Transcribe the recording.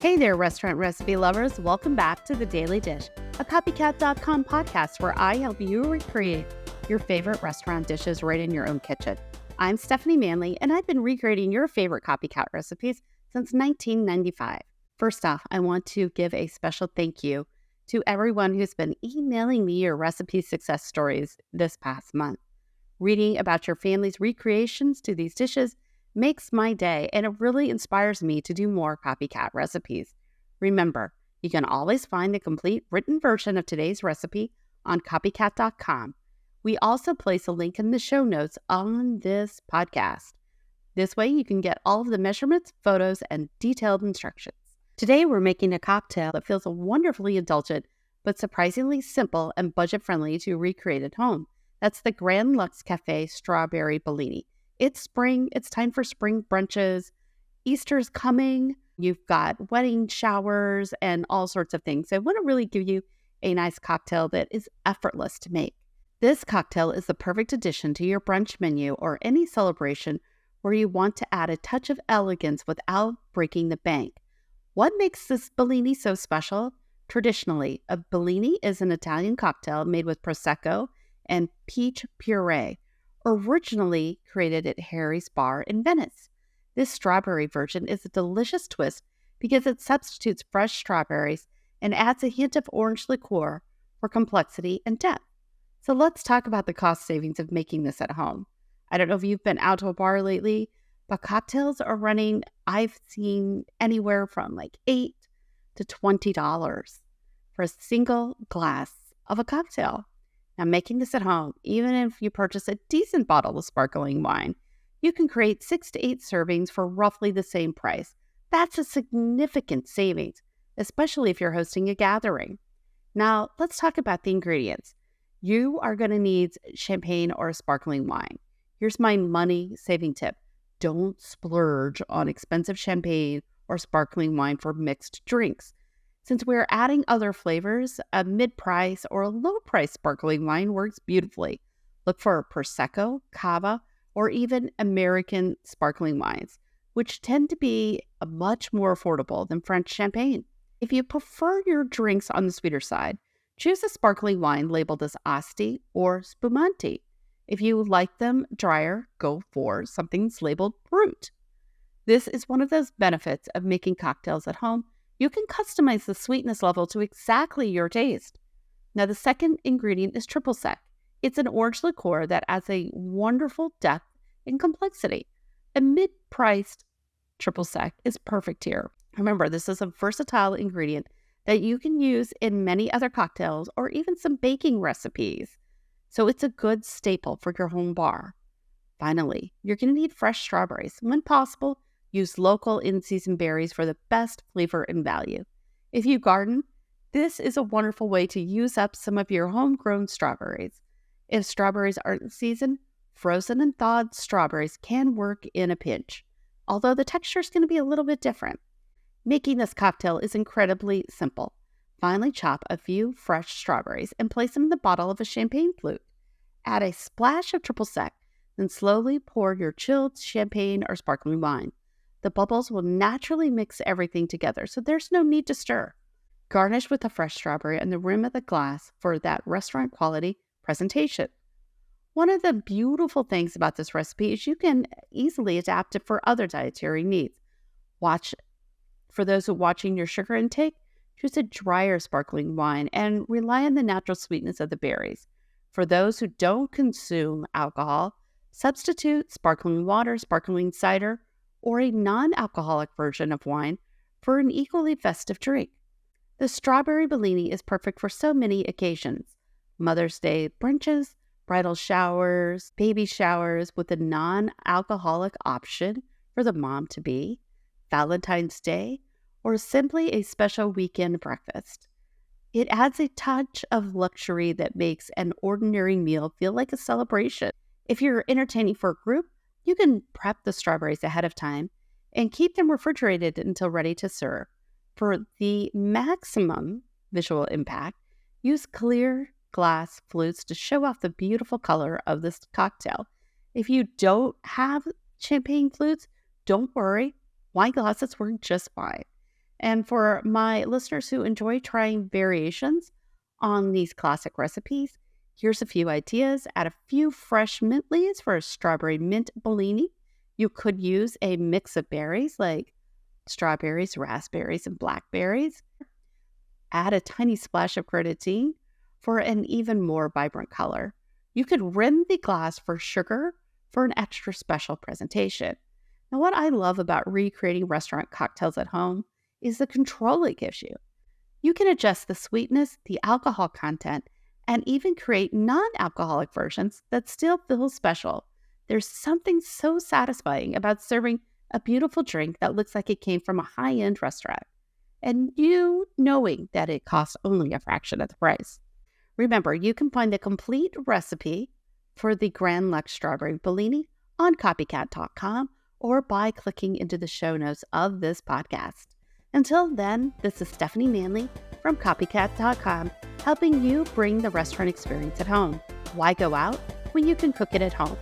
Hey there, restaurant recipe lovers. Welcome back to The Daily Dish, a copycat.com podcast where I help you recreate your favorite restaurant dishes right in your own kitchen. I'm Stephanie Manley, and I've been recreating your favorite copycat recipes since 1995. First off, I want to give a special thank you to everyone who's been emailing me your recipe success stories this past month. Reading about your family's recreations to these dishes makes my day, and it really inspires me to do more copycat recipes. Remember, you can always find the complete written version of today's recipe on copycat.com. We also place a link in the show notes on this podcast. This way you can get all of the measurements, photos, and detailed instructions. Today we're making a cocktail that feels wonderfully indulgent, but surprisingly simple and budget-friendly to recreate at home. That's the Grand Lux Cafe Strawberry Bellini. It's spring. It's time for spring brunches. Easter's coming. You've got wedding showers and all sorts of things. So I want to really give you a nice cocktail that is effortless to make. This cocktail is the perfect addition to your brunch menu or any celebration where you want to add a touch of elegance without breaking the bank. What makes this Bellini so special? Traditionally, a Bellini is an Italian cocktail made with Prosecco and peach puree, originally created at Harry's Bar in Venice. This strawberry version is a delicious twist because it substitutes fresh strawberries and adds a hint of orange liqueur for complexity and depth. So let's talk about the cost savings of making this at home. I don't know if you've been out to a bar lately, but cocktails are running, I've seen anywhere from like $8 to $20 for a single glass of a cocktail. Now, making this at home, even if you purchase a decent bottle of sparkling wine, you can create 6 to 8 servings for roughly the same price. That's a significant savings, especially if you're hosting a gathering. Now, let's talk about the ingredients. You are going to need champagne or sparkling wine. Here's my money-saving tip. Don't splurge on expensive champagne or sparkling wine for mixed drinks. Since we're adding other flavors, a mid-price or a low-price sparkling wine works beautifully. Look for Prosecco, Cava, or even American sparkling wines, which tend to be much more affordable than French champagne. If you prefer your drinks on the sweeter side, choose a sparkling wine labeled as Asti or Spumante. If you like them drier, go for something that's labeled Brut. This is one of those benefits of making cocktails at home. You can customize the sweetness level to exactly your taste. Now, the second ingredient is triple sec. It's an orange liqueur that adds a wonderful depth and complexity. A mid-priced triple sec is perfect here. Remember, this is a versatile ingredient that you can use in many other cocktails or even some baking recipes. So it's a good staple for your home bar. Finally, you're going to need fresh strawberries. When possible, use local in-season berries for the best flavor and value. If you garden, this is a wonderful way to use up some of your homegrown strawberries. If strawberries aren't in season, frozen and thawed strawberries can work in a pinch, although the texture is going to be a little bit different. Making this cocktail is incredibly simple. Finely chop a few fresh strawberries and place them in the bottle of a champagne flute. Add a splash of triple sec, then slowly pour your chilled champagne or sparkling wine. The bubbles will naturally mix everything together, so there's no need to stir. Garnish with a fresh strawberry on the rim of the glass for that restaurant quality presentation. One of the beautiful things about this recipe is you can easily adapt it for other dietary needs. For those who are watching your sugar intake, choose a drier sparkling wine and rely on the natural sweetness of the berries. For those who don't consume alcohol, substitute sparkling water, sparkling cider, or a non-alcoholic version of wine for an equally festive drink. The strawberry Bellini is perfect for so many occasions. Mother's Day brunches, bridal showers, baby showers with a non-alcoholic option for the mom-to-be, Valentine's Day, or simply a special weekend breakfast. It adds a touch of luxury that makes an ordinary meal feel like a celebration. If you're entertaining for a group, you can prep the strawberries ahead of time and keep them refrigerated until ready to serve. For the maximum visual impact, use clear glass flutes to show off the beautiful color of this cocktail. If you don't have champagne flutes, don't worry, wine glasses work just fine. And for my listeners who enjoy trying variations on these classic recipes, here's a few ideas. Add a few fresh mint leaves for a strawberry mint Bellini. You could use a mix of berries like strawberries, raspberries, and blackberries. Add a tiny splash of grenadine for an even more vibrant color. You could rim the glass for sugar for an extra special presentation. Now, what I love about recreating restaurant cocktails at home is the control it gives you. You can adjust the sweetness, the alcohol content, and even create non-alcoholic versions that still feel special. There's something so satisfying about serving a beautiful drink that looks like it came from a high-end restaurant, and you knowing that it costs only a fraction of the price. Remember, you can find the complete recipe for the Grand Lux Strawberry Bellini on copycat.com or by clicking into the show notes of this podcast. Until then, this is Stephanie Manley from copycat.com, helping you bring the restaurant experience at home. Why go out when you can cook it at home?